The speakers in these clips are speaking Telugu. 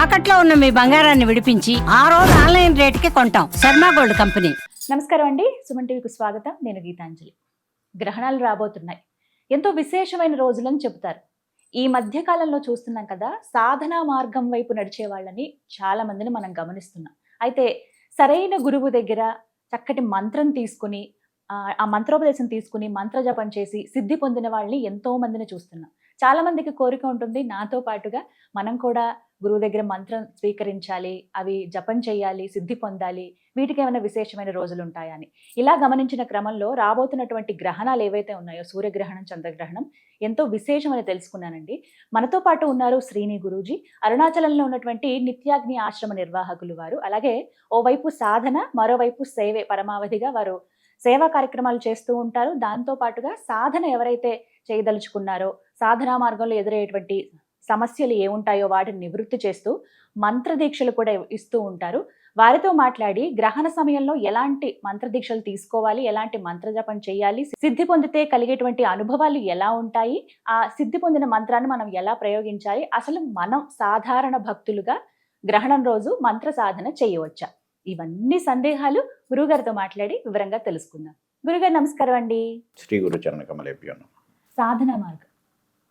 తాకట్లో ఉన్న మీ బంగారాన్ని విడిపించి ఆ రోజు ఆన్లైన్ రేటుకి కొంటాం. Sharma gold company. నమస్కారం అండి, సుమన్ టీవీకి స్వాగతం. నేను గీతాంజలి. గ్రహణాలు రాబోతున్నాయి, ఎంతో విశేషమైన రోజులని చెబుతారు. ఈ మధ్య కాలంలో చూస్తున్నాం కదా, సాధనా మార్గం వైపు నడిచే వాళ్ళని చాలా మందిని మనం గమనిస్తున్నాం. అయితే సరైన గురువు దగ్గర చక్కటి మంత్రం తీసుకుని ఆ మంత్రోపదేశం తీసుకుని మంత్రజపం చేసి సిద్ధి పొందిన వాళ్ళని ఎంతో మందిని చూస్తున్నాం. చాలా మందికి కోరిక ఉంటుంది, నాతో పాటుగా మనం కూడా గురువు దగ్గర మంత్రం స్వీకరించాలి, అవి జపం చేయాలి, సిద్ధి పొందాలి, వీటికి ఏమైనా విశేషమైన రోజులు ఉంటాయా అని. ఇలా గమనించిన క్రమంలో రాబోతున్నటువంటి గ్రహణాలు ఏవైతే ఉన్నాయో, సూర్యగ్రహణం, చంద్రగ్రహణం ఎంతో విశేషమని తెలుసుకున్నానండి. మనతో పాటు ఉన్నారు శ్రీని గురూజీ, అరుణాచలంలో ఉన్నటువంటి నిత్యాగ్ని ఆశ్రమ నిర్వాహకులు వారు. అలాగే ఓవైపు సాధన, మరోవైపు సేవే పరమావధిగా వారు సేవా కార్యక్రమాలు చేస్తూ ఉంటారు. దాంతో పాటుగా సాధన ఎవరైతే చేయదలుచుకున్నారో, సాధనా మార్గంలో ఎదురయ్యేటువంటి సమస్యలు ఏముంటాయో వాటిని నివృత్తి చేస్తూ మంత్రదీక్షలు కూడా ఇస్తూ ఉంటారు. వారితో మాట్లాడి గ్రహణ సమయంలో ఎలాంటి మంత్రదీక్షలు తీసుకోవాలి, ఎలాంటి మంత్రజపం చేయాలి, సిద్ధి పొందితే కలిగేటువంటి అనుభవాలు ఎలా ఉంటాయి, ఆ సిద్ధి పొందిన మంత్రాన్ని మనం ఎలా ప్రయోగించాలి, అసలు మనం సాధారణ భక్తులుగా గ్రహణం రోజు మంత్ర సాధన చేయవచ్చా, ఇవన్నీ సందేహాలు గురుగారితో మాట్లాడి వివరంగా తెలుసుకుందాం. గురుగారు నమస్కారం అండి. శ్రీ గురు చరణ కమలేభ్యో నమః. సాధనా మార్గం,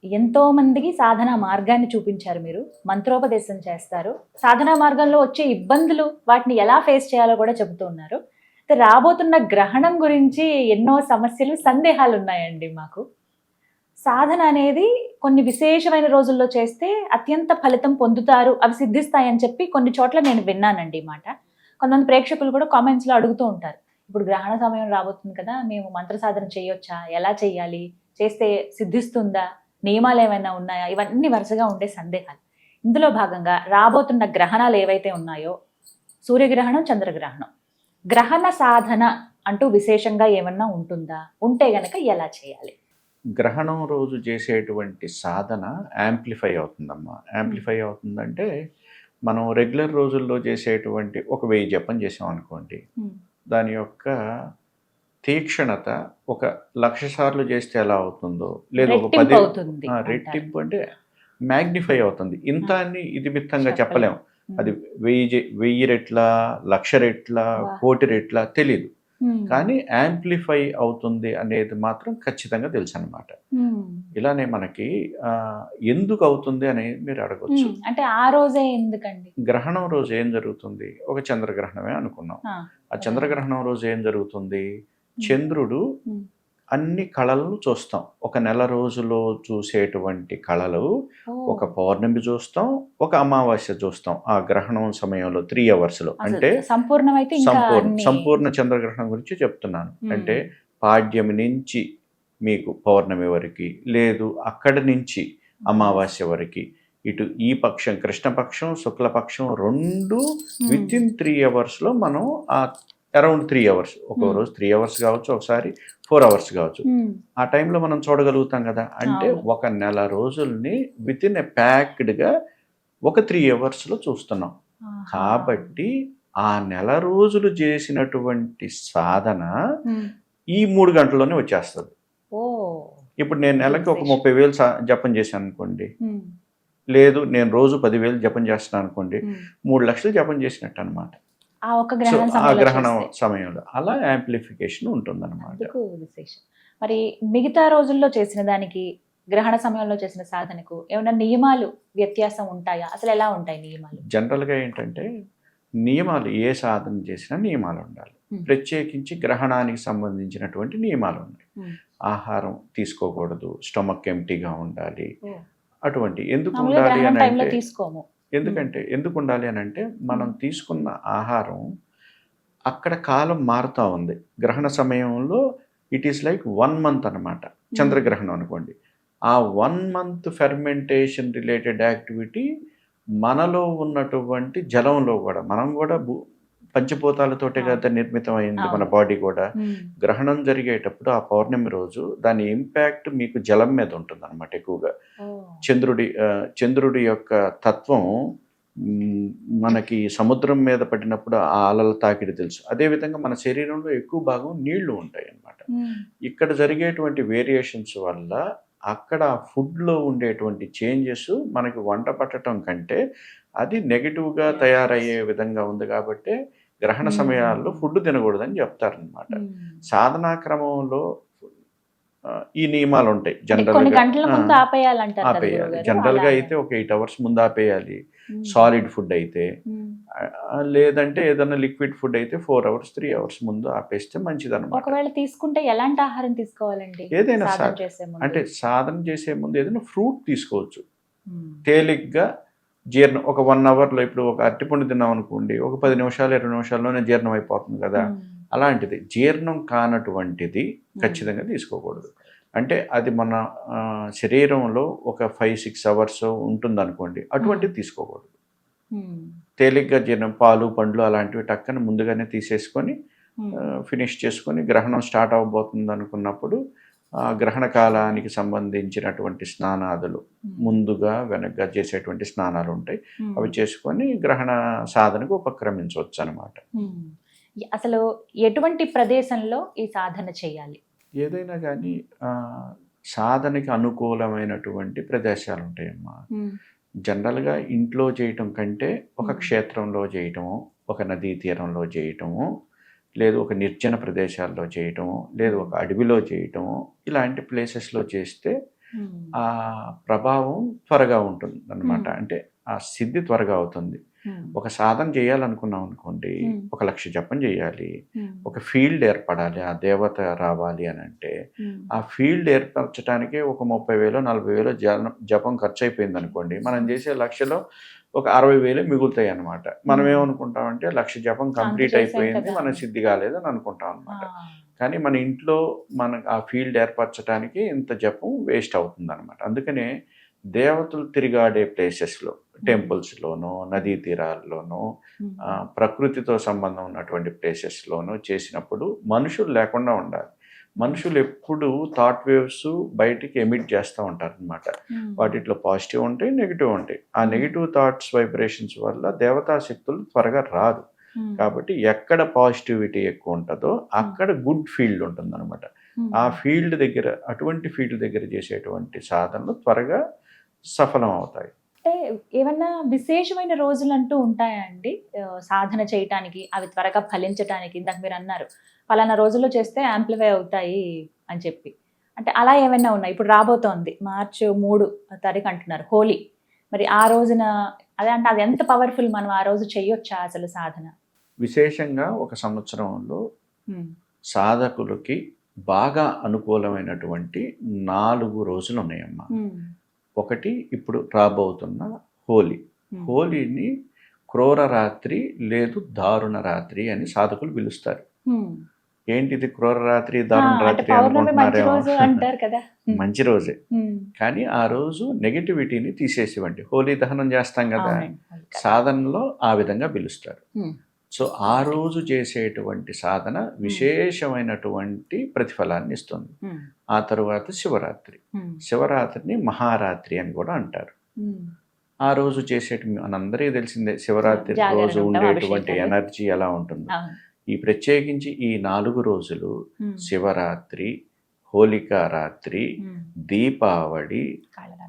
ఎంతో మందికి సాధనా మార్గాన్ని చూపించారు మీరు, మంత్రోపదేశం చేస్తారు, సాధనా మార్గంలో వచ్చే ఇబ్బందులు వాటిని ఎలా ఫేస్ చేయాలో కూడా చెబుతూ ఉన్నారు. అయితే రాబోతున్న గ్రహణం గురించి ఎన్నో సమస్యలు, సందేహాలు ఉన్నాయండి మాకు. సాధన అనేది కొన్ని విశేషమైన రోజుల్లో చేస్తే అత్యంత ఫలితం పొందుతారు, అవి సిద్ధిస్తాయని చెప్పి కొన్ని చోట్ల నేను విన్నానండి ఈ మాట. కొంతమంది ప్రేక్షకులు కూడా కామెంట్స్లో అడుగుతూ ఉంటారు, ఇప్పుడు గ్రహణ సమయం రాబోతుంది కదా, మేము మంత్ర సాధన చేయొచ్చా, ఎలా చేయాలి, చేస్తే సిద్ధిస్తుందా, నియమాలు ఏమైనా ఉన్నాయా, ఇవన్నీ వరుసగా ఉండే సందేహాలు. ఇందులో భాగంగా రాబోతున్న గ్రహణాలు ఏవైతే ఉన్నాయో, సూర్యగ్రహణం, చంద్రగ్రహణం, గ్రహణ సాధన అంటూ విశేషంగా ఏమన్నా ఉంటుందా, ఉంటే గనక ఎలా చేయాలి? గ్రహణం రోజు చేసేటువంటి సాధన యాంప్లిఫై అవుతుందమ్మా. యాంప్లిఫై అవుతుందంటే మనం రెగ్యులర్ రోజుల్లో చేసేటువంటి 1000 జపం చేసాం అనుకోండి, దాని యొక్క తీక్షణత 1,00,000 సార్లు చేస్తే ఎలా అవుతుందో, లేదా ఒక 10 రెట్టింపు అంటే మ్యాగ్నిఫై అవుతుంది. ఇంత అని ఇది మిత్తంగా చెప్పలేము. అది 1000 రెట్ల, 1,00,000 రెట్ల, 1,00,00,000 రెట్ల తెలీదు, కానీ యాంప్లిఫై అవుతుంది అనేది మాత్రం ఖచ్చితంగా తెలుసు అనమాట. ఇలానే మనకి ఎందుకు అవుతుంది అని మీరు అడగొచ్చు. అంటే ఆ రోజే ఎందుకండి? గ్రహణం రోజు ఏం జరుగుతుంది, ఒక చంద్రగ్రహణమే అనుకున్నాం. ఆ చంద్రగ్రహణం రోజు ఏం జరుగుతుంది, చంద్రుడు అన్ని కళలను చూస్తాం. ఒక నెల రోజులో చూసేటువంటి కళలు, ఒక పౌర్ణమి చూస్తాం, ఒక అమావాస్య చూస్తాం. ఆ గ్రహణం సమయంలో 3 అవర్స్లో, అంటే సంపూర్ణ చంద్రగ్రహణం గురించి చెప్తున్నాను. అంటే పాడ్యమి నుంచి మీకు పౌర్ణమి వరకు, లేదు అక్కడి నుంచి అమావాస్య వరకు, ఇటు ఈ పక్షం కృష్ణపక్షం, శుక్లపక్షం రెండు వితిన్ 3 అవర్స్లో మనం అరౌండ్ 3 అవర్స్, ఒక రోజు 3 అవర్స్ కావచ్చు, ఒకసారి 4 అవర్స్ కావచ్చు, ఆ టైంలో మనం చూడగలుగుతాం కదా. అంటే ఒక నెల రోజుల్ని వితిన్ ఎ ప్యాక్డ్గా ఒక 3 అవర్స్లో చూస్తున్నాం. కాబట్టి ఆ నెల రోజులు చేసినటువంటి సాధన ఈ 3 గంటల్లోనే వచ్చేస్తుంది. ఇప్పుడు నేను నెలకి ఒక 30,000 జపం చేశాను అనుకోండి, లేదు నేను రోజు 10,000 జపం చేస్తున్నాను అనుకోండి, 3 లక్షలు జపం చేసినట్టు అనమాట ఆ గ్రహణం సమయంలో. అలా యాంప్లిఫికేషన్ ఉంటుంది అనమాట. మరి మిగతా రోజుల్లో చేసిన దానికి, గ్రహణ సమయంలో చేసిన సాధనకు ఏమైనా నియమాలు, వ్యత్యాసం ఉంటాయా, అసలు ఎలా ఉంటాయి నియమాలు? జనరల్గా ఏంటంటే నియమాలు, ఏ సాధన చేసినా నియమాలు ఉండాలి. ప్రత్యేకించి గ్రహణానికి సంబంధించినటువంటి నియమాలు ఉన్నాయి. ఆహారం తీసుకోకూడదు, స్టమక్ ఎంప్టీగా ఉండాలి. అటువంటి ఎందుకు ఉండాలి అని అంటే, ఎందుకు ఉండాలి అని అంటే, మనం తీసుకున్న ఆహారం అక్కడ కాలం మారుతూ ఉంది. గ్రహణ సమయంలో ఇట్ ఈస్ లైక్ 1 మంత్ అనమాట. చంద్రగ్రహణం అనుకోండి, ఆ 1 మంత్ ఫెర్మెంటేషన్ రిలేటెడ్ యాక్టివిటీ మనలో ఉన్నటువంటి జలంలో కూడా, మనం కూడా పంచభూతాలతోటే కదా నిర్మితం అయింది మన బాడీ కూడా. గ్రహణం జరిగేటప్పుడు ఆ పౌర్ణమి రోజు దాని ఇంపాక్ట్ మీకు జలం మీద ఉంటుంది అనమాట ఎక్కువగా. చంద్రుడి యొక్క తత్వం మనకి సముద్రం మీద పడినప్పుడు ఆ అలల తాకిడి తెలుసు. అదేవిధంగా మన శరీరంలో ఎక్కువ భాగం నీళ్లు ఉంటాయి అన్నమాట. ఇక్కడ జరిగేటువంటి వేరియేషన్స్ వల్ల అక్కడ ఫుడ్లో ఉండేటువంటి చేంజెస్ మనకి వంట పట్టడం కంటే అది నెగిటివ్గా తయారయ్యే విధంగా ఉంది కాబట్టి గ్రహణ సమయాల్లో ఫుడ్ తినకూడదని చెప్తారనమాట. సాధనా క్రమంలో ఈ నియమాలు ఉంటాయి. కొన్ని గంటల ముందు ఆపేయాలంటారు కదా ఆపేయాలి. గురువుగారు, జనరల్గా అలాగే. అయితే ఒక 8 hours ముందు ఆపేయాలి సాలిడ్ ఫుడ్ అయితే. లేదంటే ఏదైనా లిక్విడ్ ఫుడ్ అయితే 4 hours 3 hours ముందు ఆపేస్తే మంచిది అనమాట. ఒకవేళ తీసుకుంటే ఎలాంటి ఆహారం తీసుకోవాలండి ఏదైనా సాధన చేసే ముందు? అంటే సాధన చేసే ముందు ఏదైనా ఫ్రూట్ తీసుకోవచ్చు. తేలిగ్గా జీర్ణం ఒక 1 hourలో, ఇప్పుడు ఒక అరటిపండు తిన్నాం అనుకోండి, ఒక 10 నిమిషాలు 20 నిమిషాల్లోనే జీర్ణం అయిపోతుంది కదా. అలాంటిది జీర్ణం కానటువంటిది ఖచ్చితంగా తీసుకోకూడదు. అంటే అది మన శరీరంలో ఒక 5-6 hours ఉంటుందనుకోండి, అటువంటిది తీసుకోకూడదు. తేలిగ్గా జీర్ణం, పాలు పండ్లు అలాంటివి టక్కన ముందుగానే తీసేసుకొని ఫినిష్ చేసుకొని గ్రహణం స్టార్ట్ అవ్వబోతుంది అనుకున్నప్పుడు గ్రహణ కాలానికి సంబంధించినటువంటి స్నానాదులు ముందుగా వెనక్గా చేసేటువంటి స్నానాలు ఉంటాయి, అవి చేసుకొని గ్రహణ సాధనకు ఉపక్రమించవచ్చు అనమాట. అసలు ఎటువంటి ప్రదేశంలో ఈ సాధన చేయాలి? ఏదైనా కానీ సాధనకి అనుకూలమైనటువంటి ప్రదేశాలు ఉంటాయమ్మా. జనరల్గా ఇంట్లో చేయటం కంటే ఒక క్షేత్రంలో చేయటము, ఒక నదీ తీరంలో చేయటము, లేదు ఒక నిర్జన ప్రదేశాల్లో చేయటము, లేదు ఒక అడవిలో చేయటము, ఇలాంటి ప్లేసెస్లో చేస్తే ఆ ప్రభావం త్వరగా ఉంటుంది అన్నమాట. అంటే ఆ సిద్ధి త్వరగా అవుతుంది. ఒక సాధన చేయాలనుకున్నాం అనుకోండి, 1 లక్ష జపం చేయాలి, ఒక ఫీల్డ్ ఏర్పడాలి, ఆ దేవత రావాలి అని అంటే ఆ ఫీల్డ్ ఏర్పరచడానికి ఒక 30,000 40,000 జపం ఖర్చు అయిపోయింది అనుకోండి, మనం చేసే లక్షలో ఒక 60,000 మిగులుతాయి అనమాట. మనం ఏమనుకుంటామంటే 1 లక్ష జపం కంప్లీట్ అయిపోయింది, మనం సిద్ధి కాలేదని అనుకుంటాం అనమాట. కానీ మన ఇంట్లో మన ఆ ఫీల్డ్ ఏర్పరచడానికి ఇంత జపం వేస్ట్ అవుతుంది అనమాట. అందుకనే దేవతలు తిరిగాడే ప్లేసెస్లో, టెంపుల్స్లోనో నదీ తీరాల్లోనో ప్రకృతితో సంబంధం ఉన్నటువంటి ప్లేసెస్లోనో చేసినప్పుడు మనుషులు లేకుండా ఉండాలి. మనుషులు ఎప్పుడు థాట్ వేవ్స్ బయటికి ఎమిట్ చేస్తూ ఉంటారు అనమాట. వాటిలో పాజిటివ్ ఉంటాయి, నెగిటివ్ ఉంటాయి. ఆ నెగిటివ్ థాట్స్ వైబ్రేషన్స్ వల్ల దేవతా శక్తులు త్వరగా రాదు. కాబట్టి ఎక్కడ పాజిటివిటీ ఎక్కువ ఉంటుందో అక్కడ గుడ్ ఫీల్డ్ ఉంటుంది అనమాట. ఆ ఫీల్డ్ దగ్గర, అటువంటి ఫీల్డ్ దగ్గర చేసేటువంటి సాధనలు త్వరగా సఫలం అవుతాయి. అంటే ఏమన్నా విశేషమైన రోజులు అంటూ ఉంటాయా అండి సాధన చేయటానికి, అవి త్వరగా ఫలించటానికి? ఇందాక మీరు అన్నారు పలానా రోజుల్లో చేస్తే యాంప్లిఫై అవుతాయి అని చెప్పి. అంటే అలా ఏమైనా ఉన్నాయి? ఇప్పుడు రాబోతోంది March 3 అంటున్నారు, హోలీ. మరి ఆ రోజున అదే అంటే అది ఎంత పవర్ఫుల్, మనం ఆ రోజు చెయ్యొచ్చా అసలు సాధన? విశేషంగా ఒక సంవత్సరంలో సాధకులకి బాగా అనుకూలమైనటువంటి 4 రోజులు ఉన్నాయమ్మా. ఒకటి ఇప్పుడు రాబోతున్న హోలీ. హోలీని క్రూర రాత్రి లేదు దారుణ రాత్రి అని సాధకులు పిలుస్తారు. ఏంటిది క్రూర రాత్రి దారుణ రాత్రి అనుకుంటున్నారేమో. మంచి రోజే, కానీ ఆ రోజు నెగిటివిటీని తీసేసివ్వండి. హోలీ దహనం చేస్తాం కదా, సాధనలో ఆ విధంగా పిలుస్తారు. సో ఆ రోజు చేసేటువంటి సాధన విశేషమైనటువంటి ప్రతిఫలాన్ని ఇస్తుంది. ఆ తరువాత శివరాత్రి. శివరాత్రిని మహారాత్రి అని కూడా అంటారు. ఆ రోజు మనందరికీ తెలిసిందే శివరాత్రి రోజు ఉండేటువంటి ఎనర్జీ ఎలా ఉంటుందో. ఈ ప్రత్యేకించి ఈ 4 రోజులు శివరాత్రి, హోలికా రాత్రి, దీపావళి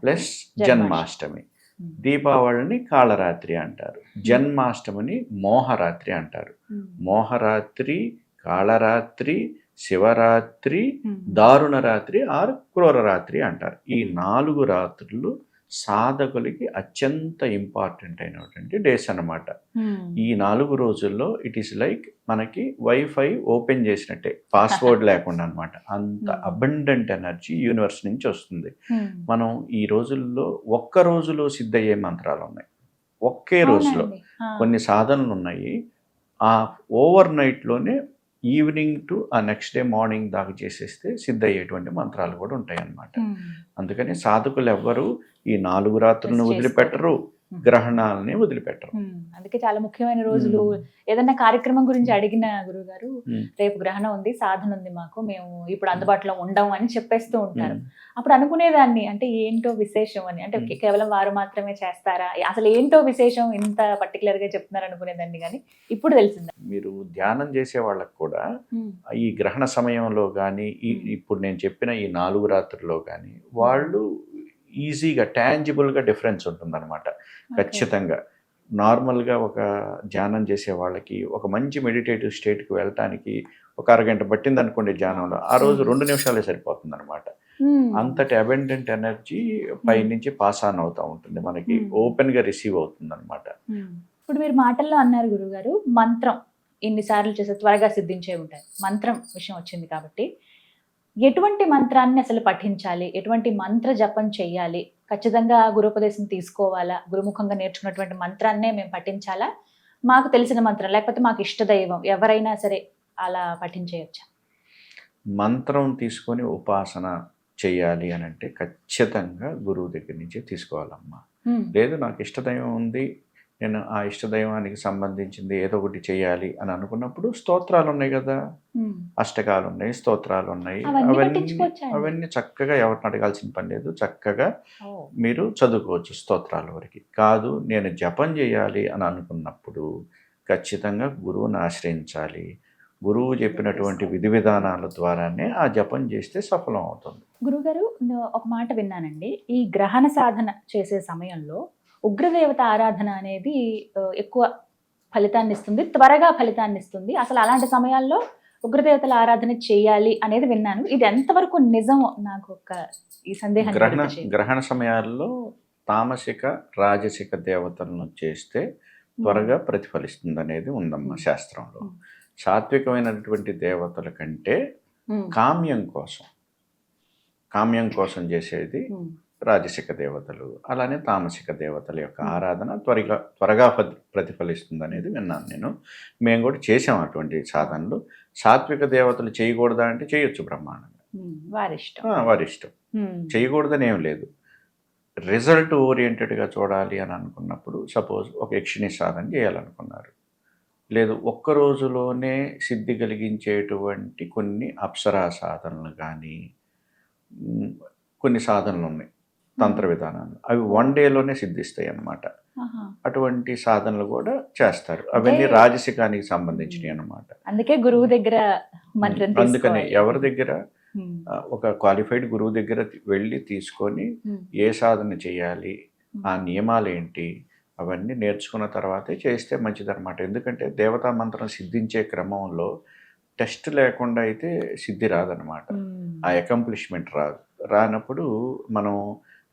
ప్లస్ జన్మాష్టమి. దీపావళిని కాళరాత్రి అంటారు, జన్మాష్టమిని మోహరాత్రి అంటారు. మోహరాత్రి, కాళరాత్రి, శివరాత్రి, దారుణ రాత్రి ఆర్ క్రూర రాత్రి అంటారు. ఈ 4 రాత్రులు సాధకులకి అత్యంత ఇంపార్టెంట్ అయినటువంటి డేస్ అన్నమాట. ఈ 4 రోజుల్లో ఇట్ ఈస్ లైక్ మనకి వైఫై ఓపెన్ చేసినట్టే, పాస్వర్డ్ లేకుండా అనమాట. అంత అబండెంట్ ఎనర్జీ యూనివర్స్ నుంచి వస్తుంది. మనం ఈ రోజుల్లో ఒక్క రోజులో సిద్ధయ్యే మంత్రాలు ఉన్నాయి, ఒకే రోజులో. కొన్ని సాధనలు ఉన్నాయి ఆ ఓవర్ నైట్లోనే ఈవినింగ్ టు ఆ నెక్స్ట్ డే మార్నింగ్ దాకా చేసేస్తే సిద్ధయ్యేటువంటి మంత్రాలు కూడా ఉంటాయి అన్నమాట. అందుకని సాధకులు ఎవ్వరు ఈ 4 రాత్రులను వదిలిపెట్టరు, గ్రహణాలని వదిలిపెట్టరు. అందుకే చాలా ముఖ్యమైన రోజులు. ఏదైనా కార్యక్రమం గురించి అడిగిన గురువుగారు, రేపు గ్రహణం ఉంది, సాధన ఉంది మాకు, మేము ఇప్పుడు అందుబాటులో ఉండం అని చెప్పేస్తూ ఉంటారు. అప్పుడు అనుకునేదాన్ని, అంటే ఏంటో విశేషం అని, అంటే కేవలం వారు మాత్రమే చేస్తారా, అసలు ఏంటో విశేషం ఇంత పర్టికులర్ గా చెప్తున్నారు అనుకునేదాన్ని. కానీ ఇప్పుడు తెలిసింది. మీరు ధ్యానం చేసే వాళ్ళకు కూడా ఈ గ్రహణ సమయంలో కానీ ఇప్పుడు నేను చెప్పిన ఈ 4 రాత్రుల్లో కానీ వాళ్ళు ఈజీగా టాంజిబుల్గా డిఫరెన్స్ ఉంటుందన్నమాట. ఖచ్చితంగా నార్మల్గా ఒక ధ్యానం చేసే వాళ్ళకి ఒక మంచి మెడిటేటివ్ స్టేట్కి వెళ్ళటానికి ఒక అరగంట పట్టింది అనుకోండి ధ్యానంలో, ఆ రోజు 2 నిమిషాలే సరిపోతుంది అనమాట. అంతటి అబెండెంట్ ఎనర్జీ పైనుంచి పాస్ ఆన్ అవుతూ ఉంటుంది, మనకి ఓపెన్గా రిసీవ్ అవుతుంది అనమాట. ఇప్పుడు మీరు మాటల్లో అన్నారు గురుగారు, మంత్రం ఇన్నిసార్లు చేస్తే త్వరగా సిద్ధించే ఉంటాయి. మంత్రం విషయం వచ్చింది కాబట్టి ఎటువంటి మంత్రాన్ని అసలు పఠించాలి, ఎటువంటి మంత్ర జపం చెయ్యాలి, ఖచ్చితంగా గురుపదేశం తీసుకోవాలా, గురుముఖంగా నేర్చుకున్నటువంటి మంత్రాన్నే మేము పఠించాలా, మాకు తెలిసిన మంత్రం లేకపోతే మాకు ఇష్టదైవం ఎవరైనా సరే అలా పఠించేయచ్చా? మంత్రం తీసుకొని ఉపాసన చేయాలి అని అంటే ఖచ్చితంగా గురువు దగ్గర నుంచే తీసుకోవాలమ్మా. లేదు నాకు ఇష్టదైవం ఉంది, నేను ఆ ఇష్టదైవానికి సంబంధించింది ఏదో ఒకటి చేయాలి అని అనుకున్నప్పుడు స్తోత్రాలు ఉన్నాయి కదా, అష్టకాలు ఉన్నాయి, స్తోత్రాలు ఉన్నాయి, అవన్నీ చక్కగా ఎవరిని అడగాల్సిన పని లేదు, చక్కగా మీరు చదువుకోవచ్చు స్తోత్రాల వరకు. కాదు నేను జపం చేయాలి అని అనుకున్నప్పుడు ఖచ్చితంగా గురువుని ఆశ్రయించాలి. గురువు చెప్పినటువంటి విధి విధానాల ద్వారానే ఆ జపం చేస్తే సఫలం అవుతుంది. గురుగారు ఒక మాట విన్నానండి, ఈ గ్రహణ సాధన చేసే సమయంలో ఉగ్రదేవత ఆరాధన అనేది ఎక్కువ ఫలితాన్ని ఇస్తుంది, త్వరగా ఫలితాన్ని ఇస్తుంది. అసలు అలాంటి సమయాల్లో ఉగ్రదేవతల ఆరాధన చేయాలి అనేది విన్నాను. ఇది ఎంతవరకు నిజం? నాకు ఒక ఈ సందేహం. గ్రహణ సమయాల్లో తామసిక రాజసిక దేవతలను చేస్తే త్వరగా ప్రతిఫలిస్తుంది అనేది ఉందమ్మా శాస్త్రంలో. సాత్వికమైనటువంటి దేవతల కంటే కామ్యం కోసం చేసేది రాజసిక దేవతలు, అలానే తామసిక దేవతల యొక్క ఆరాధన త్వరగా ప్రతిఫలిస్తుంది అనేది విన్నాను నేను. మేము కూడా చేసాం అటువంటి సాధనలు. సాత్విక దేవతలు చేయకూడదా అంటే చేయొచ్చు బ్రహ్మాండంగా, వారి ఇష్టం, చేయకూడదని ఏం లేదు. రిజల్ట్ ఓరియంటెడ్గా చూడాలి అని అనుకున్నప్పుడు సపోజ్ ఒక యక్షిణి సాధన చేయాలనుకున్నారు, లేదు ఒక్క రోజులోనే సిద్ధి కలిగించేటువంటి కొన్ని అప్సరా సాధనలు కానీ కొన్ని సాధనలు ఉన్నాయి, తంత్ర విధానాలు, అవి 1 డేలోనే సిద్ధిస్తాయి అన్నమాట. అటువంటి సాధనలు కూడా చేస్తారు, అవన్నీ రాజసికానికి సంబంధించినవి అన్నమాట. అందుకే గురువు దగ్గర అందుకని ఎవరి దగ్గర ఒక క్వాలిఫైడ్ గురువు దగ్గర వెళ్ళి తీసుకొని ఏ సాధన చేయాలి, ఆ నియమాలు ఏంటి, అవన్నీ నేర్చుకున్న తర్వాతే చేస్తే మంచిదన్నమాట. ఎందుకంటే దేవతా మంత్రం సిద్ధించే క్రమంలో టెస్ట్ లేకుండా అయితే సిద్ధి రాదనమాట, ఆ అకంప్లిష్మెంట్ రానప్పుడు మనం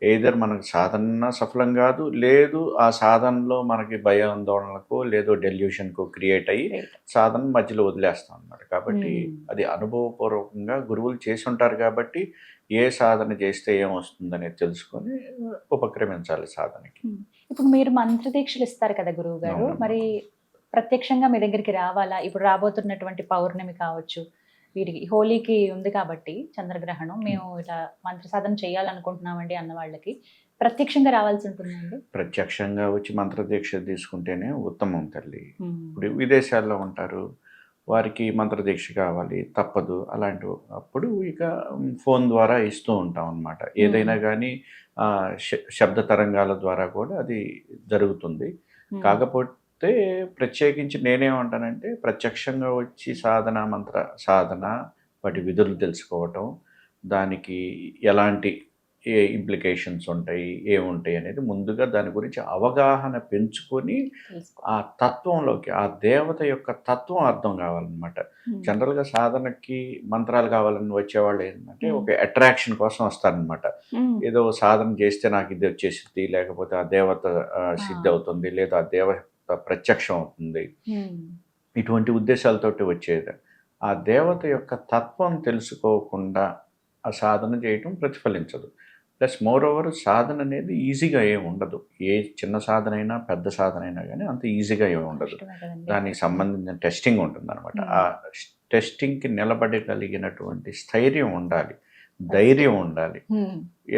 ఏదర్ మనకు సాధన సఫలం కాదు, లేదు ఆ సాధనలో మనకి భయాందోళనకు లేదో డెల్యూషన్కు క్రియేట్ అయ్యి సాధన మధ్యలో వదిలేస్తాం అన్నమాట. కాబట్టి అది అనుభవపూర్వకంగా గురువులు చేసి ఉంటారు కాబట్టి ఏ సాధన చేస్తే ఏమొస్తుందనేది తెలుసుకొని ఉపక్రమించాలి సాధనకి. ఇప్పుడు మీరు మంత్ర దీక్షలు ఇస్తారు కదా గురువు గారు, మరి ప్రత్యక్షంగా మీ దగ్గరికి రావాలా? ఇప్పుడు రాబోతున్నటువంటి పౌర్ణమి కావచ్చు, వీరికి హోలీకి ఉంది కాబట్టి చంద్రగ్రహణం, మేము ఇలా మంత్ర సాధన చేయాలనుకుంటున్నామండి అన్న వాళ్ళకి ప్రత్యక్షంగా రావాల్సి ఉంటుందండి? ప్రత్యక్షంగా వచ్చి మంత్ర దీక్ష తీసుకుంటేనే ఉత్తమం తల్లి. ఇప్పుడు విదేశాల్లో ఉంటారు, వారికి మంత్ర దీక్ష కావాలి, తప్పదు. అలాంటి అప్పుడు ఇక ఫోన్ ద్వారా ఇస్తూ ఉంటాం అన్నమాట. ఏదైనా కానీ శబ్ద తరంగాల ద్వారా కూడా అది జరుగుతుంది. కాకపోతే ప్రత్యేకించి నేనేమంటానంటే ప్రత్యక్షంగా వచ్చి మంత్ర సాధన, వాటి విధులు తెలుసుకోవటం, దానికి ఎలాంటి ఇంప్లికేషన్స్ ఉంటాయి, ఏముంటాయి అనేది ముందుగా దాని గురించి అవగాహన పెంచుకొని ఆ తత్వంలోకి, ఆ దేవత యొక్క తత్వం అర్థం కావాలన్నమాట. జనరల్గా సాధనకి మంత్రాలు కావాలని వచ్చేవాళ్ళు ఏంటంటే ఒక అట్రాక్షన్ కోసం వస్తారనమాట. ఏదో సాధన చేస్తే నాకు ఇది వచ్చేసిద్ది, లేకపోతే ఆ దేవత సిద్ధి అవుతుంది, లేదా ఆ దేవత ప్రత్యక్షం అవుతుంది, ఇటువంటి ఉద్దేశాలతోటి వచ్చేది. ఆ దేవత యొక్క తత్వం తెలుసుకోకుండా ఆ సాధన చేయటం ప్రతిఫలించదు. ప్లస్ మోర్ ఓవర్ సాధన అనేది ఈజీగా ఏమి ఉండదు. ఏ చిన్న సాధన అయినా పెద్ద సాధన అయినా కానీ అంత ఈజీగా ఏమి ఉండదు. దానికి సంబంధించిన టెస్టింగ్ ఉంటుంది అనమాట. ఆ టెస్టింగ్కి నిలబడగలిగినటువంటి స్థైర్యం ఉండాలి, ధైర్యం ఉండాలి.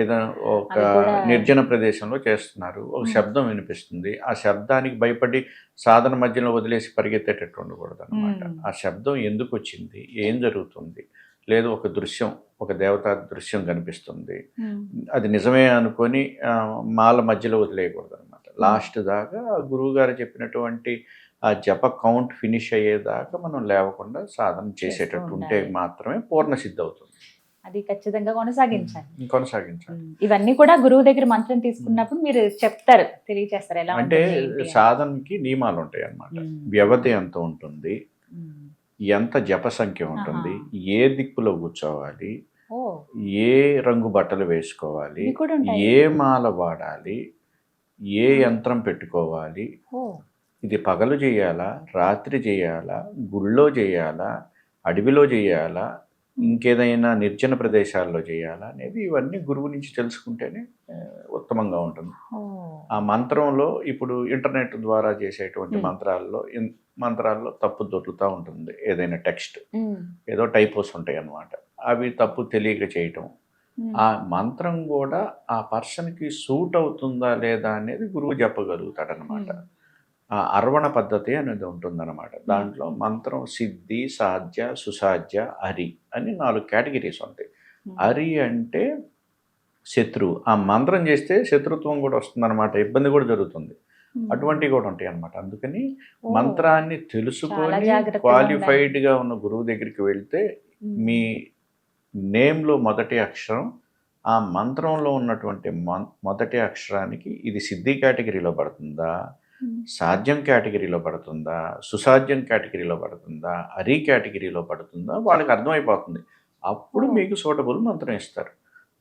ఏదైనా ఒక నిర్జన ప్రదేశంలో చేస్తున్నారు, ఒక శబ్దం వినిపిస్తుంది, ఆ శబ్దానికి భయపడి సాధన మధ్యలో వదిలేసి పరిగెత్తేటట్టు ఉండకూడదు అనమాట. ఆ శబ్దం ఎందుకు వచ్చింది, ఏం జరుగుతుంది, లేదు ఒక దృశ్యం, ఒక దేవతా దృశ్యం కనిపిస్తుంది, అది నిజమే అనుకొని మాల మధ్యలో వదిలేయకూడదు అనమాట. లాస్ట్ దాకా గురువు గారు చెప్పినటువంటి ఆ జప కౌంట్ ఫినిష్ అయ్యేదాకా మనం లేవకుండా సాధన చేసేటట్టు ఉంటే మాత్రమే పూర్ణ సిద్ధి అవుతుంది. అది ఖచ్చితంగా కొనసాగించాలి. కొనసాగించాలి. ఇవన్నీ కూడా గురువు దగ్గర మంత్రం తీసుకున్నప్పుడు మీరు చెప్తారు, తెలియచేస్తారు ఎలా అంటే ఉంటుంది, ఏంటి అని. సాధనకి నియమాలు ఉంటాయి అన్నమాట. వ్యవధి ఎంత ఉంటుంది, ఉమ్. ఎంత జప సంఖ్య ఉంటుంది, ఏ దిక్కులో కూర్చోవాలి, ఓ, ఏ రంగు బట్టలు వేసుకోవాలి, ఇవి కూడా ఉంటాయి. ఏ మాల వాడాలి, ఏ యంత్రం పెట్టుకోవాలి, ఓ, ఇది పగలు చేయాలా, రాత్రి చేయాలా, గుళ్ళో చేయాలా, అడవిలో చేయాలా, ఇంకేదైనా నిర్జన ప్రదేశాల్లో చేయాలా అనేది ఇవన్నీ గురువు నుంచి తెలుసుకుంటేనే ఉత్తమంగా ఉంటుంది. ఓ. ఆ మంత్రంలో ఇప్పుడు ఇంటర్నెట్ ద్వారా చేసేటువంటి మంత్రాల్లో తప్పు దొరుకుతూ ఉంటుంది. ఏదైనా టెక్స్ట్ ఉమ్. ఏదో టైపోస్ ఉంటాయి అన్నమాట. అవి తప్పు తెలియక చేయటం. ఉమ్. ఆ మంత్రం కూడా ఆ పర్సన్కి సూట్ అవుతుందా లేదా అనేది గురువు చెప్పగలుగుతాడనమాట. ఆ అర్వణ పద్ధతి అనేది ఉంటుందన్నమాట. దాంట్లో మంత్రం సిద్ధి, సాధ్య, సుసాధ్య, హరి అని 4 కేటగిరీస్ ఉంటాయి. హరి అంటే శత్రువు. ఆ మంత్రం చేస్తే శత్రుత్వం కూడా వస్తుందన్నమాట, ఇబ్బంది కూడా జరుగుతుంది. అటువంటివి కూడా ఉంటాయి అన్నమాట. అందుకని ఓ. మంత్రాన్ని చాలా తెలుసుకొని జాగ్రత్తగా క్వాలిఫైడ్గా ఉన్న గురువు దగ్గరికి వెళ్తే ఉమ్. మీ నేమ్లో మొదటి అక్షరం ఆ మంత్రంలో ఉన్నటువంటి మొదటి అక్షరానికి ఇది సిద్ధి కేటగిరీలో పడుతుందా, ఉమ్. సాధ్యం కేటగిరీలో పడుతుందా, సుసాధ్యం కేటగిరీలో పడుతుందా, హరి కేటగిరీలో పడుతుందా వాళ్ళకి అర్థమైపోతుంది. అప్పుడు మీకు సూటబుల్ మంత్రం ఇస్తారు.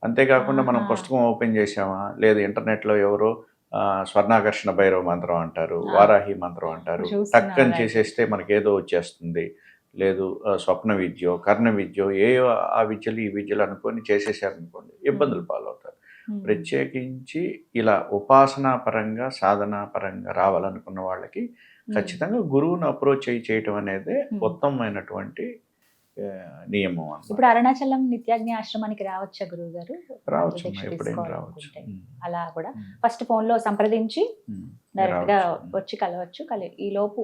అంతేకాకుండా మనం ఆహా. పుస్తకం ఓపెన్ చేసామా, లేదు ఇంటర్నెట్లో ఎవరో స్వర్ణాకర్షణ భైరవ మంత్రం అంటారు, ఆ. వారాహి మంత్రం అంటారు, చూస్తున్నాను టక్కని అది. చేసేస్తే మనకేదో వచ్చేస్తుంది, లేదు స్వప్న విద్యో కర్ణ విద్యో ఏయో ఆ విద్యలు ఈ విద్యలు అనుకొని చేసేసారనుకోండి ఇబ్బందులు పాలవుతారు. ఉమ్. ప్రత్యేకించి ఇలా ఉపాసనా పరంగా సాధనా పరంగా రావాలనుకున్న వాళ్ళకి ఖచ్చితంగా గురువును అప్రోచ్ చేయటం అనేది ఉత్తమమైనటువంటి నియమం అన్నమాట. ఇప్పుడు అరుణాచలం నిత్యాగ్ని ఆశ్రమానికి రావచ్చా గురువు గారు? రావచ్చు, దీక్ష ఎప్పుడైనా రావచ్చు. తీసుకోవాలనుకుంటే. అలా కూడా ఫస్ట్ ఫోన్ లో సంప్రదించి డైరెక్ట్ గా వచ్చి కలవచ్చు. ఈ లోపు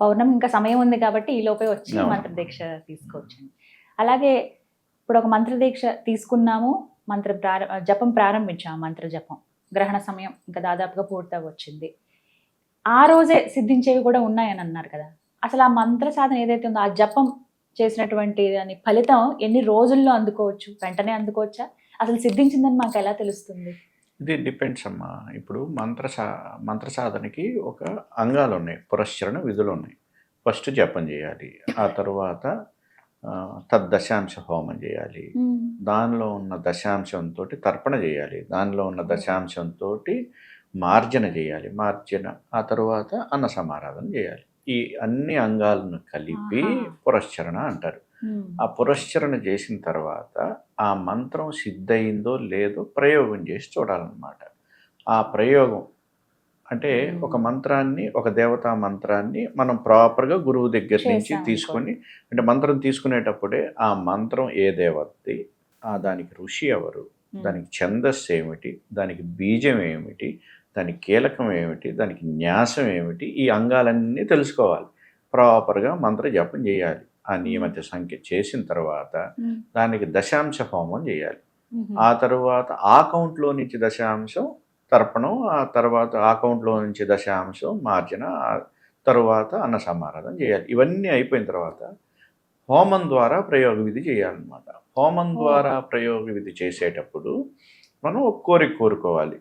పౌర్ణమి ఇంకా సమయం ఉంది కాబట్టి ఈ లోపే వచ్చి అవును. మంత్ర దీక్ష తీసుకోవచ్చు. అలాగే ఇప్పుడు ఒక మంత్ర దీక్ష తీసుకున్నాము, జపం ప్రారంభించాము, మంత్ర జపం, గ్రహణ సమయం ఇంకా దాదాపుగా పూర్తి వచ్చింది. ఆ రోజే సిద్ధించేవి కూడా ఉన్నాయని అన్నారు కదా. అసలు ఆ మంత్ర సాధన ఏదైతే ఉందో, ఆ జపం చేసినటువంటి దాని ఫలితం ఎన్ని రోజుల్లో అందుకోవచ్చు? వెంటనే అందుకోవచ్చా? అసలు సిద్ధించిందని మాకు ఎలా తెలుస్తుంది? ఇది డిపెండ్స్ అమ్మా. ఇప్పుడు మంత్ర సాధనకి ఒక అంగాలు ఉన్నాయి, పురస్చరణ విధులు ఉన్నాయి. ఫస్ట్ జపం చేయాలి, ఆ తర్వాత తద్దశాంశ హోమం చేయాలి, దానిలో ఉన్న దశాంశంతో తర్పణ చేయాలి, దానిలో ఉన్న దశాంశంతో మార్జన చేయాలి, ఆ తర్వాత అన్న సమారాధన చేయాలి. ఈ అన్ని అంగాలను కలిపి పురస్చరణ అంటారు. ఆ పురస్చరణ చేసిన తర్వాత ఆ మంత్రం సిద్ధయిందో లేదో ప్రయోగం చేసి చూడాలన్నమాట. ఆ ప్రయోగం అంటే ఒక మంత్రాన్ని, ఒక దేవతా మంత్రాన్ని మనం ప్రాపర్గా గురువు దగ్గర నుంచి తీసుకొని, అంటే మంత్రం తీసుకునేటప్పుడే ఆ మంత్రం ఏ దేవతది, దానికి ఋషి ఎవరు, దానికి ఛందస్సు ఏమిటి, దానికి బీజం ఏమిటి, దానికి కీలకం ఏమిటి, దానికి న్యాసం ఏమిటి, ఈ అంగాలన్నీ తెలుసుకోవాలి. ప్రాపర్గా మంత్ర జపం చేయాలి. ఆ నియమిత సంఖ్య చేసిన తర్వాత దానికి దశాంశ హోమం చేయాలి. ఆ తర్వాత ఆ కౌంట్లో నుంచి దశాంశం తర్పణం, ఆ తర్వాత ఆ కౌంట్లో నుంచి దశాంశం మార్జన, తర్వాత అన్న సమారాధన చేయాలి. ఇవన్నీ అయిపోయిన తర్వాత హోమం ద్వారా ప్రయోగ విధి చేయాలన్నమాట. హోమం ద్వారా ప్రయోగ విధి చేసేటప్పుడు మనం ఒక కోరిక కోరుకోవాలి.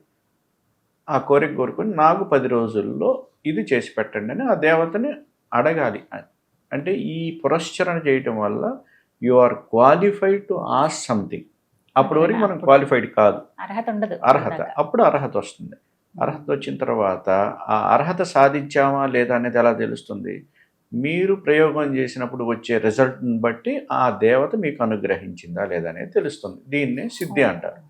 ఆ కోరిక కోరుకొని నాకు 10 రోజుల్లో ఇది చేసి పెట్టండి అని ఆ దేవతని అడగాలి. అంటే ఈ పురస్చరణ చేయటం వల్ల you are qualified to ask something. అప్పటి వరకు మనం క్వాలిఫైడ్ కాదు, అర్హత ఉండదు. అప్పుడు అర్హత వస్తుంది. అర్హత వచ్చిన తర్వాత ఆ అర్హత సాధించామా లేదా అనేది ఎలా తెలుస్తుంది? మీరు ప్రయోగం చేసినప్పుడు వచ్చే రిజల్ట్ని బట్టి ఆ దేవత మీకు అనుగ్రహించిందా లేదా అనేది తెలుస్తుంది. దీన్నే సిద్ధి అంటారు.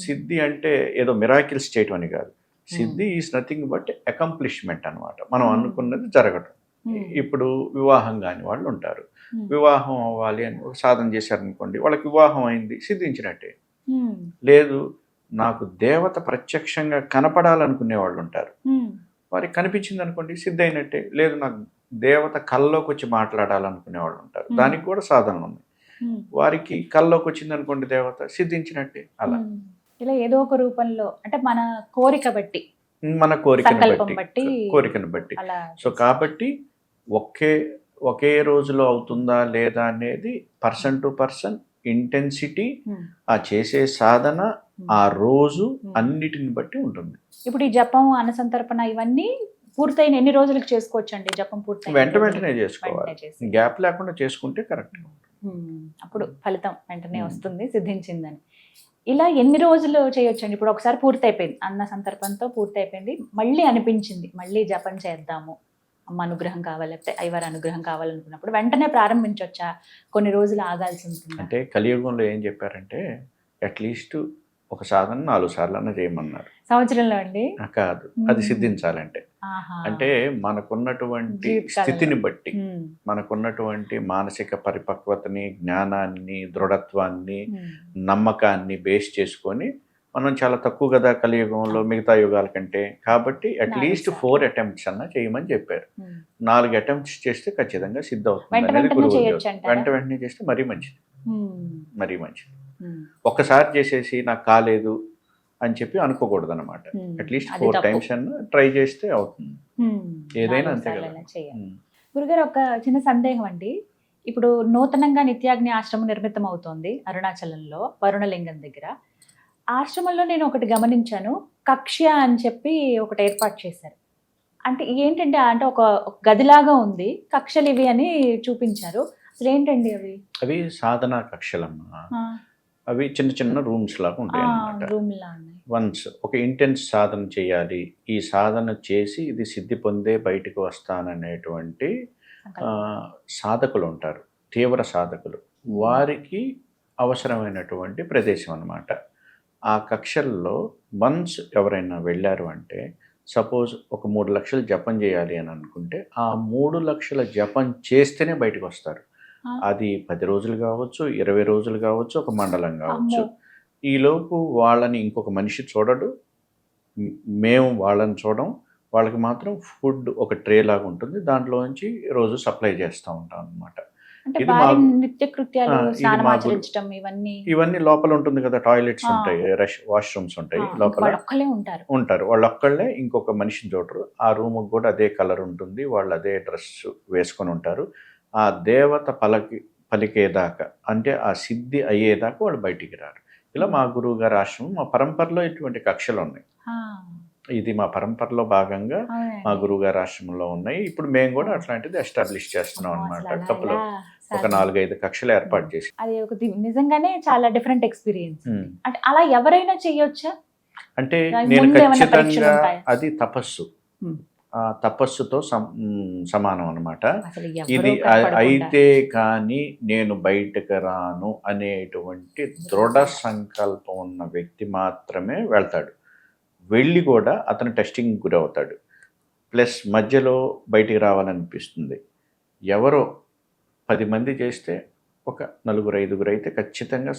సిద్ధి అంటే ఏదో మిరాకిల్స్ చేయటం అని కాదు. సిద్ధి ఈజ్ నథింగ్ బట్ అకంప్లిష్మెంట్ అనమాట. మనం అనుకున్నది జరగటం. ఇప్పుడు వివాహం కాని వాళ్ళు ఉంటారు, వివాహం అవ్వాలి అని సాధన చేశారనుకోండి, వాళ్ళకి వివాహం అయింది, సిద్ధించినట్టే. లేదు నాకు దేవత ప్రత్యక్షంగా కనపడాలనుకునే వాళ్ళు ఉంటారు, వారికి కనిపించింది అనుకోండి, సిద్ధి అయినట్టే. లేదు నాకు దేవత కల్లోకి వచ్చి మాట్లాడాలనుకునే వాళ్ళు ఉంటారు, దానికి కూడా సాధనలు ఉన్నాయి. వారికి కల్లోకి వచ్చింది అనుకోండి దేవత, సిద్ధించినట్టే. అలా ఇలా ఏదో ఒక రూపంలో, అంటే మన కోరిక బట్టి, మన కోరికను బట్టి. సో కాబట్టి ఒకే రోజులో అవుతుందా లేదా అనేది పర్సన్ టు పర్సన్ ఇంటెన్సిటీ, ఉమ్, ఆ చేసే సాధన, ఉమ్. ఆ రోజు ఉమ్. అన్నిటిని బట్టి ఉంటుంది. ఇప్పుడు ఈ జపం అన్నసంతర్పణ ఇవన్నీ పూర్తయిన ఎన్ని రోజులకు చేసుకోవచ్చు అండి? జపం పూర్తయిన వెంటనే చేసుకోవాలి, గ్యాప్ లేకుండా చేసుకుంటే కరెక్ట్. అప్పుడు ఫలితం వెంటనే ఉమ్. వస్తుంది, సిద్ధించిందని. ఇలా ఎన్ని రోజులు చేయొచ్చండి? ఇప్పుడు ఒకసారి పూర్తి అయిపోయింది, అన్న సంతర్పణతో పూర్తి అయిపోయింది, మళ్ళీ అనిపించింది మళ్ళీ జపం చేద్దాము, అమ్మ అనుగ్రహం కావాలి, లేకపోతే అయ్యవారి అనుగ్రహం కావాలనుకున్నప్పుడు వెంటనే ప్రారంభించవచ్చా? కొన్ని రోజులు ఆగాల్సి ఉంటుంది? అంటే కలియుగంలో ఏం చెప్పారంటే అట్లీస్ట్ ఒక సాధన 4 సార్లు చేయమన్నారు. సంవత్సరంలో అండి? కాదు, అది సిద్ధించాలంటే. ఆహా. అంటే మనకున్నటువంటి జీవితకాలంలో. స్థితిని బట్టి, ఉమ్, మనకున్నటువంటి మానసిక పరిపక్వతని, జ్ఞానాన్ని, దృఢత్వాన్ని, ఉమ్, నమ్మకాన్ని బేస్ చేసుకొని మనం చాలా తక్కువ కదా కలియుగంలో మిగతా యుగాల కంటే, కాబట్టి అట్లీస్ట్ 4 అటెంప్ట్స్ అన్నా చేయమని చెప్పారు. ఉమ్. 4 అటెంప్ట్స్ చేస్తే ఖచ్చితంగా సిద్ధవుతుంది వెంట అనేది వెంటనే గురువు చేయొచ్చు ఉద్దేశం. అంటారా? వెంటనే చేస్తే మరీ మంచిది, ఉమ్, మరీ మంచిది. ఉమ్, ఒక్కసారి చేసేసి నాకు కాలేదు అని చెప్పి అనుకోకూడదు అనమాట. ఉమ్. అట్లీస్ట్ అది 4 తప్పు. టైమ్స్ అన్నా ట్రై చేస్తే అవుతుంది. ఉమ్, ఏదైనా 4 అంతే కదా. సార్లైనా చేయాలి. ఉమ్. గురుగారు, ఒక చిన్న సందేహం అండి. ఇప్పుడు నూతనంగా నిత్యాగ్ని ఆశ్రమం నిర్మితం అవుతోంది అరుణాచలంలో వరుణలింగం దగ్గర. ఆశ్రమంలో నేను ఒకటి గమనించాను, కక్ష్య అని చెప్పి ఒకటి ఏర్పాటు చేశారు. అంటే ఏంటంటే అంటే ఒక గదిలాగా ఉంది, కక్షలు ఇవి అని చూపించారు. అసలు ఏంటండి అవి? అవి సాధనా కక్షలమ్మా. అవి చిన్న చిన్న రూమ్స్ లాగా ఉంటాయి అన్నమాట. రూమ్ లా ఉన్నాయి. వన్స్ ఒక ఇంటెన్స్ సాధన చేయాలి, ఈ సాధన చేసి ఇది సిద్ధి పొందే బయటకు వస్తాననేటువంటి సాధకులు ఉంటారు, తీవ్ర సాధకులు. వారికి అవసరమైనటువంటి ప్రదేశం అన్నమాట. ఆ కక్షల్లో వన్స్ ఎవరైనా వెళ్ళారు అంటే, సపోజ్ ఒక 3 లక్షలు జపం చేయాలి అని అనుకుంటే, ఆ 3 లక్షల జపం చేస్తేనే బయటకు వస్తారు. అది 10 రోజులు కావచ్చు, 20 రోజులు కావచ్చు, ఒక మండలం కావచ్చు. ఈలోపు వాళ్ళని ఇంకొక మనిషి చూడడు, మేము వాళ్ళని చూడం. వాళ్ళకి మాత్రం ఫుడ్ ఒక ట్రే లాగా ఉంటుంది, దాంట్లోంచి రోజు సప్లై చేస్తూ ఉంటాం అన్నమాట. అంటే ఇది వారి మా- నిత్య కృత్యాలు, ఇది స్నానం మా ఆచరించడం ఇవన్నీ ఇవన్నీ లోపల ఉంటుంది కదా, టాయిలెట్స్ ఉంటాయి, వాష్రూమ్స్ ఉంటాయి లోపల. వాళ్ళు ఒక్కలే ఉంటారు. ఉంటారు, వాళ్ళు ఒక్కళ్ళే, ఇంకొక మనిషిని చూడరు. ఆ రూమ్ కూడా అదే కలర్ ఉంటుంది, వాళ్ళు అదే డ్రెస్ వేసుకొని ఉంటారు. ఆ దేవత పలికేదాకా, అంటే ఆ సిద్ధి అయ్యేదాకా వాళ్ళు బయటికి రారు. ఇలా మా గురువు గారి ఆశ్రమం, మా పరంపరలో ఇటువంటి కక్షలు ఉన్నాయి. ఇది మా పరంపరలో భాగంగా మా గురువు గారి ఆశ్రమంలో ఉన్నాయి. ఇప్పుడు మేము కూడా అట్లాంటిది ఎస్టాబ్లిష్ చేస్తున్నాం అనమాట. కప్పులో ఒక 4-5 కక్షలు ఏర్పాటు చేసి. అది ఒక నిజంగానే చాలా డిఫరెంట్ ఎక్స్పీరియన్స్. అంటే అలా ఎవరైనా చేయొచ్చా? అంటే దానికి నేను ముందు ఏమైనా పరీక్షలు ఖచ్చితంగా ఉంటాయా? అది తపస్సు, ఆ తపస్సుతో సమానం అనమాట. అసలు ఇది ఎవరూ కనపడకుండా. అయితే కానీ నేను బయటకు రాను అనేటువంటి దృఢ సంకల్పం ఉన్న వ్యక్తి మాత్రమే వెళ్తాడు. వెళ్ళి కూడా అతను టెస్టింగ్ గురవుతాడు. ప్లస్ మధ్యలో బయటికి రావాలనిపిస్తుంది. ఎవరో 10 మంది చేస్తే ఒక 4-5 అయితే ఖచ్చితంగా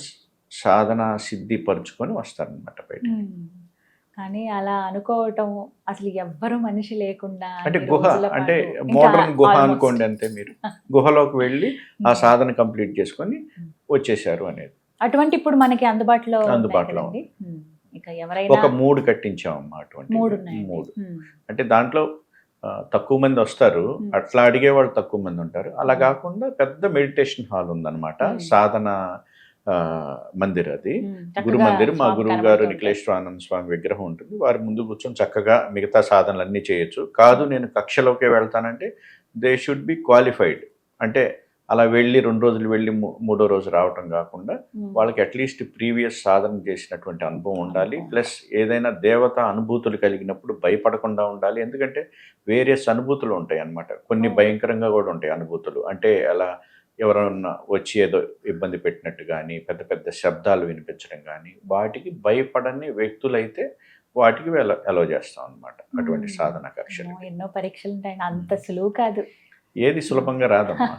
సాధన సిద్ధి పరుచుకొని వస్తారనమాట బయట. కానీ అలా అనుకోవటం, అసలు ఎవ్వరు మనిషి లేకుండా అంటే అన్ని గుహ, రోజుల అంటే పాటు, ఇంకా మోడర్న్ గుహ almost. అనుకోండి అంతే. మీరు గుహలోకి వెళ్ళి ఆ సాధన కంప్లీట్ చేసుకొని వచ్చేసారు అనేది. అటువంటి ఇప్పుడు మనకి అందుబాటులో అందుబాటులో ఉన్నాయి కదండి. ఇక ఎవరైనా ఒక 3 కట్టించామమ్మా అటువంటి. 3 ఉన్నాయండి. 3 అంటే దాంట్లో తక్కువ మంది వస్తారు, అట్లా అడిగే వాళ్ళు తక్కువ మంది ఉంటారు. అలా కాకుండా పెద్ద మెడిటేషన్ హాల్ ఉందన్నమాట, సాధన మందిర్. అది గురు మందిర్. మా గురువు గారు నిఖిలేశ్వరానంద స్వామి విగ్రహం ఉంటుంది, వారి ముందు కూర్చొని చక్కగా మిగతా సాధనలు అన్నీ చేయొచ్చు. కాదు నేను కక్షలోకే వెళ్తానంటే దే షుడ్ బి క్వాలిఫైడ్. అంటే అలా వెళ్ళి 2 రోజులు వెళ్ళి 3వ రోజు రావటం కాకుండా వాళ్ళకి అట్లీస్ట్ ప్రీవియస్ సాధన చేసినటువంటి అనుభవం ఉండాలి. ప్లస్ ఏదైనా దేవత అనుభూతులు కలిగినప్పుడు భయపడకుండా ఉండాలి. ఎందుకంటే వేరియస్ అనుభూతులు ఉంటాయి అన్నమాట. కొన్ని భయంకరంగా కూడా ఉంటాయి అనుభూతులు. అంటే అలా ఎవరన్నా వచ్చి ఏదో ఇబ్బంది పెట్టినట్టు కానీ, పెద్ద పెద్ద శబ్దాలు వినిపించడం కానీ, వాటికి భయపడని వ్యక్తులైతే వాటికి అలో చేస్తాం అన్నమాట అటువంటి సాధన కక్షలు. ఎన్నో పరీక్షలు ఉంటాయి, అంత సులువు కాదు, ఏది సులభంగా రాదమ్మా.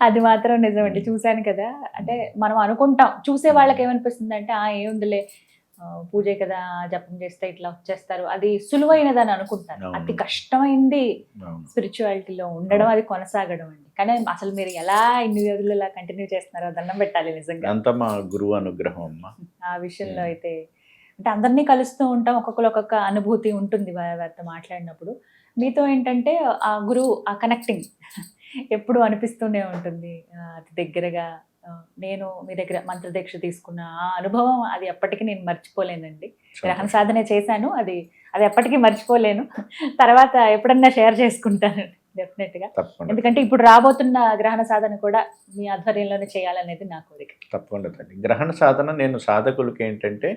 అది మాత్రం నిజమండి. చూశాను కదా, అంటే మనం అనుకుంటాం, చూసే వాళ్ళకి ఏమనిపిస్తుంది అంటే ఏముందిలే పూజే కదా, జపం చేస్తే ఇట్లా వచ్చేస్తారు, అది సులువైనదని అనుకుంటారు. అతి కష్టమైంది స్పిరిచువాలిటీలో ఉండడం, అది కొనసాగడం అండి. కానీ అసలు మీరు ఎలా ఇన్ని రోజులు ఇలా కంటిన్యూ చేస్తున్నారో దండం పెట్టాలి నిజంగా. అంతా మా గురువు అనుగ్రహం అమ్మా. ఆ విషయంలో అయితే అంటే అందరినీ కలుస్తూ ఉంటాం, ఒక్కొక్కరు ఒక్కొక్క అనుభూతి ఉంటుంది వారితో మాట్లాడినప్పుడు. మీతో ఏంటంటే ఆ గురువు, ఆ కనెక్టింగ్ ఎప్పుడు అనిపిస్తూనే ఉంటుంది, అతి దగ్గరగా నేను మీ దగ్గర మంత్రదీక్ష తీసుకున్న ఆ అనుభవం అది ఎప్పటికీ నేను మర్చిపోలేనండి. గ్రహణ సాధన చేశాను, అది అది ఎప్పటికీ మర్చిపోలేను. తర్వాత ఎప్పుడన్నా షేర్ చేసుకుంటాను డెఫినెట్ గా. తప్పకుండా ఎందుకంటే ఇప్పుడు రాబోతున్న గ్రహణ సాధన కూడా మీ ఆధ్వర్యంలోనే చేయాలనేది నా కోరిక. తప్పకుండా తల్లి. గ్రహణ సాధన నేను సాధకులకి ఏంటంటే,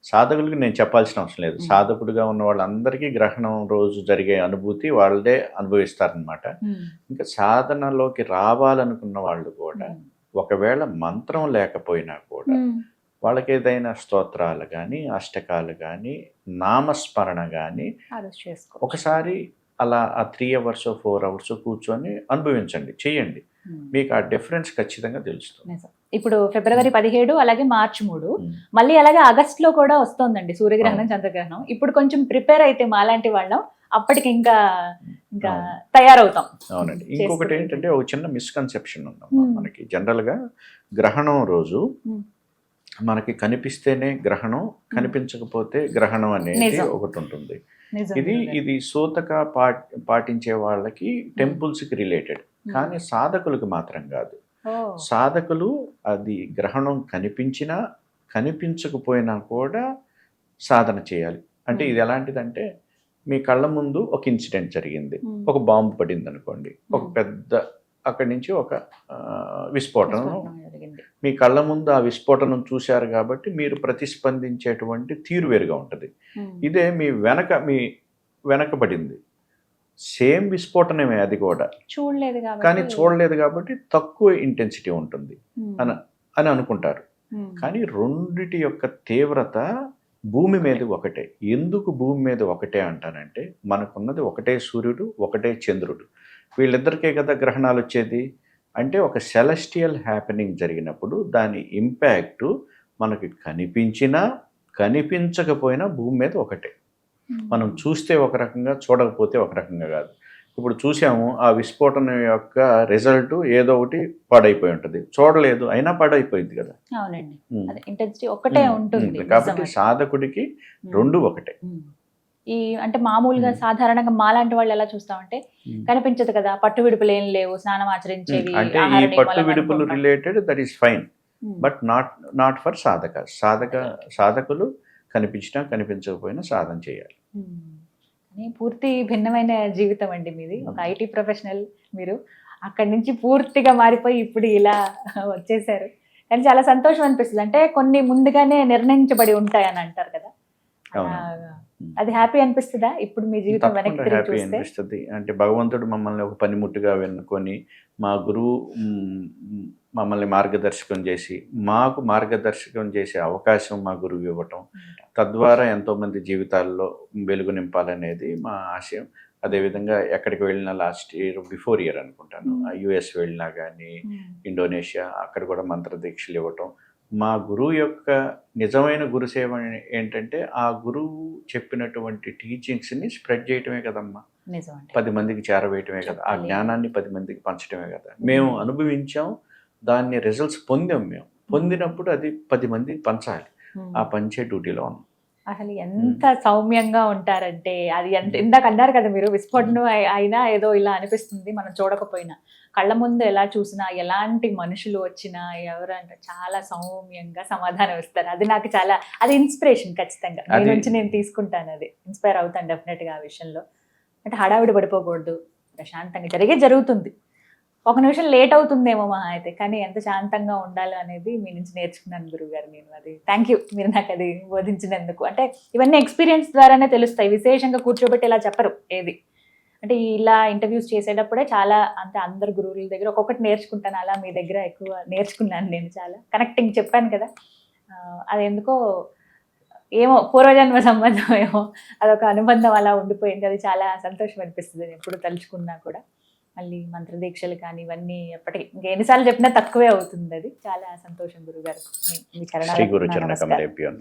సాధకులకి నేను చెప్పాల్సిన అవసరం లేదు. సాధకుడిగా ఉన్న వాళ్ళందరికీ గ్రహణం రోజు జరిగే అనుభూతి వాళ్ళే అనుభవిస్తారనమాట. ఇంకా సాధనలోకి రావాలనుకున్న వాళ్ళు కూడా ఒకవేళ మంత్రం లేకపోయినా కూడా వాళ్ళకి ఏదైనా స్తోత్రాలు కానీ, అష్టకాలు కానీ, నామస్మరణ కానీ ఒకసారి అలా ఆ 3 hours 4 hours కూర్చొని అనుభవించండి, చేయండి. మీకు ఆ డిఫరెన్స్ ఖచ్చితంగా తెలుస్తుంది. ఇప్పుడు ఫిబ్రవరి 17 అలాగే మార్చి 3 మళ్ళీ అలాగే ఆగస్ట్ లో కూడా వస్తోందండి సూర్యగ్రహణం, చంద్రగ్రహణం. ఇప్పుడు కొంచెం ప్రిపేర్ అయితే మాలాంటి వాళ్ళం అప్పటికి ఇంకా తయారవుతాం. అవునండి. ఇంకొకటి ఏంటంటే ఒక చిన్న మిస్కన్సెప్షన్ ఉందమ్మా మనకి. జనరల్ గా గ్రహణం రోజు మనకి కనిపిస్తేనే గ్రహణం, కనిపించకపోతే గ్రహణం అనేది ఒకటి ఉంటుంది. ఇది సూతక పాటించే వాళ్ళకి టెంపుల్స్ కి రిలేటెడ్, కానీ సాధకులకు మాత్రం కాదు. సాధకులు అది గ్రహణం కనిపించినా కనిపించకపోయినా కూడా సాధన చేయాలి. అంటే ఇది ఎలాంటిదంటే, మీ కళ్ళ ముందు ఒక ఇన్సిడెంట్ జరిగింది, ఒక బాంబు పడింది అనుకోండి, ఒక పెద్ద అక్కడి నుంచి ఒక విస్ఫోటనం మీ కళ్ళ ముందు ఆ విస్ఫోటనం చూశారు కాబట్టి మీరు ప్రతిస్పందించేటువంటి తీరు వేరుగా ఉంటుంది. ఇదే మీ వెనకబడింది, సేమ్ విస్ఫోటనమే, అది కూడా కానీ చూడలేదు కాబట్టి తక్కువ ఇంటెన్సిటీ ఉంటుంది అని అనుకుంటారు. కానీ రెండిటి యొక్క తీవ్రత భూమి మీద ఒకటే. ఎందుకు భూమి మీద ఒకటే అంటానంటే, మనకున్నది ఒకటే సూర్యుడు, ఒకటే చంద్రుడు. వీళ్ళిద్దరికే కదా గ్రహణాలు వచ్చేది. అంటే ఒక సెలెస్టియల్ హ్యాపెనింగ్ జరిగినప్పుడు దాని ఇంపాక్ట్ మనకి కనిపించినా కనిపించకపోయినా భూమి మీద ఒకటే. మనం చూస్తే ఒక రకంగా, చూడకపోతే ఒక రకంగా కాదు. ఇప్పుడు చూసాము, ఆ విస్ఫోటనం యొక్క రిజల్ట్ ఏదో ఒకటి పాడైపోయి ఉంటుంది, చూడలేదు అయినా పాడైపోయింది కదా. కాబట్టి సాధకుడికి రెండు ఒకటే. ఈ అంటే మామూలుగా సాధారణంగా మాలాంటి వాళ్ళు ఎలా చూస్తామంటే, కనిపించదు కదా, పట్టు విడుపులు ఏం లేవు, స్నానం ఆచరించేవి, అంటే ఈ పట్టు విడుపులు related that is fine, but not for సాధకులు కనిపించినా కనిపించకపోయినా సాధన చేయాలి. పూర్తి భిన్నమైన జీవితం అండి మీది. ఒక ఐటీ ప్రొఫెషనల్ మీరు, అక్కడి నుంచి పూర్తిగా మారిపోయి ఇప్పుడు ఇలా వచ్చేసారు. కానీ చాలా సంతోషం అనిపిస్తుంది. అంటే కొన్ని ముందుగానే నిర్ణయించబడి ఉంటాయని అంటారు కదా, అది హ్యాపీ అనిపిస్తుందా ఇప్పుడు మీ జీవితం వెనక్కి తిరిగి హ్యాపీ అనిపిస్తుంది. అంటే భగవంతుడు మమ్మల్ని ఒక పనిముట్టుగా వెనుకొని, మా గురువు మమ్మల్ని మార్గదర్శకం చేసి, మాకు మార్గదర్శకం చేసే అవకాశం మా గురువు ఇవ్వటం, తద్వారా ఎంతోమంది జీవితాల్లో వెలుగు నింపాలనేది మా ఆశయం. అదేవిధంగా ఎక్కడికి వెళ్ళినా, లాస్ట్ ఇయర్ బిఫోర్ ఇయర్ అనుకుంటాను, యుఎస్ వెళ్ళినా కానీ, ఇండోనేషియా, అక్కడ కూడా మంత్రదీక్షలు ఇవ్వటం. మా గురువు యొక్క నిజమైన గురుసేవ ఏంటంటే, ఆ గురువు చెప్పినటువంటి టీచింగ్స్ని స్ప్రెడ్ చేయటమే కదమ్మా, 10 మందికి చేరవేయటమే కదా, ఆ జ్ఞానాన్ని 10 మందికి పంచడమే కదా. మేము అనుభవించాం, దాన్ని రిజల్ట్స్ పొందాం. మేము పొందినప్పుడు అది 10 మందికి పంచాలి, ఆ పంచే డ్యూటీలో ఉన్నాం. అసలు ఎంత సౌమ్యంగా ఉంటారంటే, అది ఎంత ఇందాక అన్నారు కదా మీరు, విస్ఫోటనం అయినా ఏదో ఇలా అనిపిస్తుంది మనం చూడకపోయినా. కళ్ళ ముందు ఎలా చూసినా, ఎలాంటి మనుషులు వచ్చినా, ఎవరంటే చాలా సౌమ్యంగా సమాధానం ఇస్తారు. అది నాకు చాలా, అది ఇన్స్పిరేషన్. ఖచ్చితంగా మీ నుంచి నేను తీసుకుంటాను, అది ఇన్స్పైర్ అవుతాను డెఫినెట్గా ఆ విషయంలో. అంటే హడావిడి పడిపోకూడదు, ప్రశాంతంగా జరుగుతుంది. ఒక నిమిషం లేట్ అవుతుందేమో మహా అయితే, కానీ ఎంత శాంతంగా ఉండాలి అనేది మీ నుంచి నేర్చుకున్నాను గురువుగారు నేను. అది థ్యాంక్ యూ, మీరు నాకు అది బోధించినందుకు. అంటే ఇవన్నీ ఎక్స్పీరియన్స్ ద్వారానే తెలుస్తాయి, విశేషంగా కూర్చోబెట్టి ఇలా చెప్పరు ఏది. అంటే ఇలా ఇంటర్వ్యూస్ చేసేటప్పుడే చాలా, అంటే అందరు గురువుల దగ్గర ఒక్కొక్కటి నేర్చుకుంటాను, అలా మీ దగ్గర ఎక్కువ నేర్చుకున్నాను నేను. చాలా కనెక్టింగ్ చెప్పాను కదా, అది ఎందుకో ఏమో పూర్వజన్మ సంబంధం ఏమో, అదొక అనుబంధం అలా ఉండిపోయింది. అది చాలా సంతోషం అనిపిస్తుంది ఎప్పుడు తలుచుకున్నా కూడా. మళ్ళీ మంత్రదీక్షలు కానీ ఇవన్నీ ఎప్పటికీ ఇంకా ఎన్నిసార్లు చెప్పినా తక్కువే అవుతుంది. అది చాలా సంతోషం గురుగారు. మీ చరణాలకు నమస్కారం.